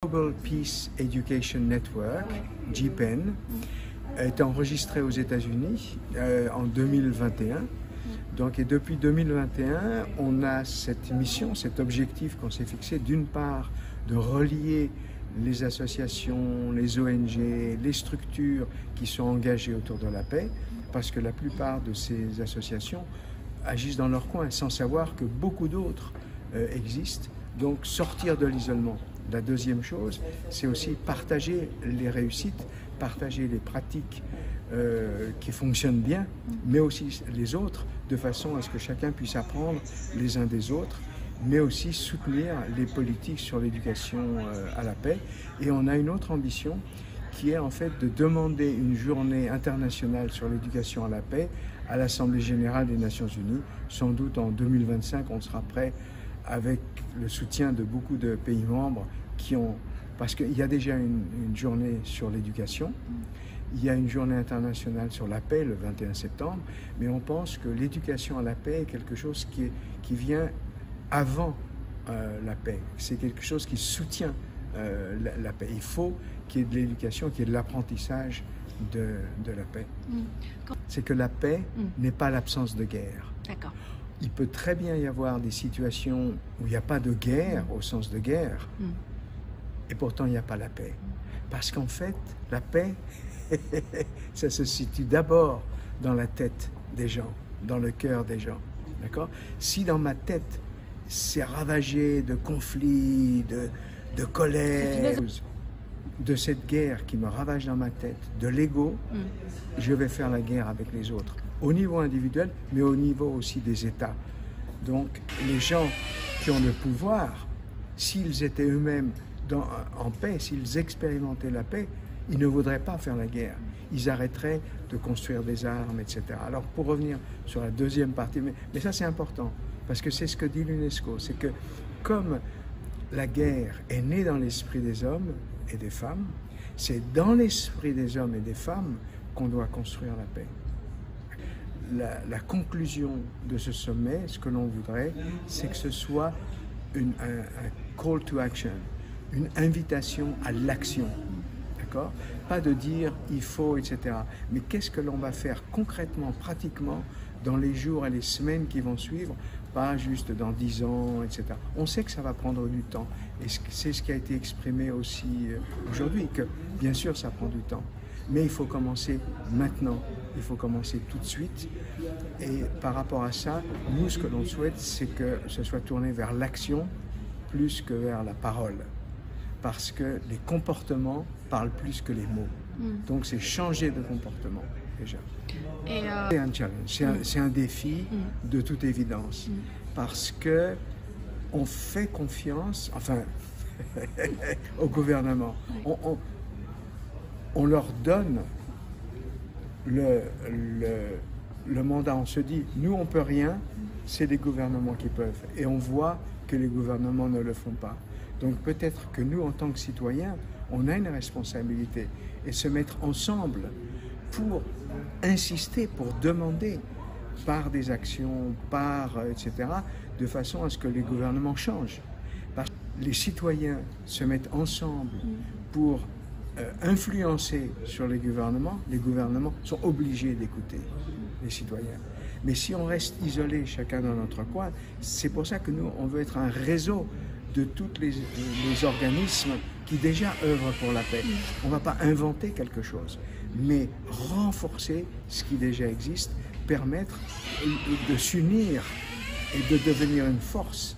Global Peace Education Network, GPEN, est enregistré aux États-Unis en 2021. Donc, et depuis 2021, on a cette mission, cet objectif qu'on s'est fixé, d'une part, de relier les associations, les ONG, les structures qui sont engagées autour de la paix, parce que la plupart de ces associations agissent dans leur coin sans savoir que beaucoup d'autres existent. Donc, sortir de l'isolement. La deuxième chose, c'est aussi partager les réussites, partager les pratiques qui fonctionnent bien, mais aussi les autres, de façon à ce que chacun puisse apprendre les uns des autres, mais aussi soutenir les politiques sur l'éducation à la paix. Et on a une autre ambition qui est en fait de demander une journée internationale sur l'éducation à la paix à l'Assemblée générale des Nations Unies. Sans doute en 2025, on sera prêt avec le soutien de beaucoup de pays membres qui ont... Parce qu'il y a déjà une journée sur l'éducation, il y a une journée internationale sur la paix le 21 septembre, mais on pense que l'éducation à la paix est quelque chose qui vient avant la paix. C'est quelque chose qui soutient la paix. Il faut qu'il y ait de l'éducation, qu'il y ait de l'apprentissage de la paix. C'est que la paix n'est pas l'absence de guerre. D'accord. Il peut très bien y avoir des situations où il n'y a pas de guerre, au sens de guerre, et pourtant il n'y a pas la paix. Parce qu'en fait, la paix, ça se situe d'abord dans la tête des gens, dans le cœur des gens. D'accord ? Si dans ma tête, c'est ravagé de conflits, de colère, de cette guerre qui me ravage dans ma tête, de l'ego, je vais faire la guerre avec les autres. Au niveau individuel, mais au niveau aussi des États. Donc, les gens qui ont le pouvoir, s'ils étaient eux-mêmes en paix, s'ils expérimentaient la paix, ils ne voudraient pas faire la guerre. Ils arrêteraient de construire des armes, etc. Alors, pour revenir sur la deuxième partie, mais ça c'est important, parce que c'est ce que dit l'UNESCO, c'est que comme la guerre est née dans l'esprit des hommes et des femmes, c'est dans l'esprit des hommes et des femmes qu'on doit construire la paix. La conclusion de ce sommet, ce que l'on voudrait, c'est que ce soit un call to action, une invitation à l'action, d'accord ? Pas de dire il faut, etc. Mais qu'est-ce que l'on va faire concrètement, pratiquement, dans les jours et les semaines qui vont suivre, pas juste dans 10 ans, etc. On sait que ça va prendre du temps, et c'est ce qui a été exprimé aussi aujourd'hui, que bien sûr ça prend du temps. Mais il faut commencer maintenant, il faut commencer tout de suite. Et par rapport à ça, nous, ce que l'on souhaite, c'est que ce soit tourné vers l'action plus que vers la parole. Parce que les comportements parlent plus que les mots. Donc c'est changer de comportement, déjà. C'est un challenge, c'est un défi de toute évidence. Parce que on fait confiance, enfin, au gouvernement. On leur donne le mandat, on se dit, nous on peut rien, c'est les gouvernements qui peuvent. Et on voit que les gouvernements ne le font pas. Donc peut-être que nous, en tant que citoyens, on a une responsabilité et se mettre ensemble pour insister, pour demander par des actions, etc., de façon à ce que les gouvernements changent. Parce que les citoyens se mettent ensemble pour influencer sur les gouvernements sont obligés d'écouter les citoyens. Mais si on reste isolé, chacun dans notre coin, c'est pour ça que nous, on veut être un réseau de tous les organismes qui déjà œuvrent pour la paix. On ne va pas inventer quelque chose, mais renforcer ce qui déjà existe, permettre de s'unir et de devenir une force.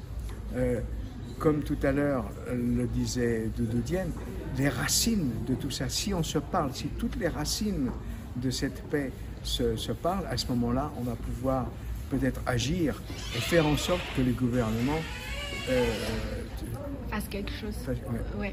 Comme tout à l'heure le disait Doudou Diène, les racines de tout ça, si on se parle, si toutes les racines de cette paix se parlent, à ce moment-là, on va pouvoir peut-être agir et faire en sorte que les gouvernements fassent quelque chose. Ouais. Ouais.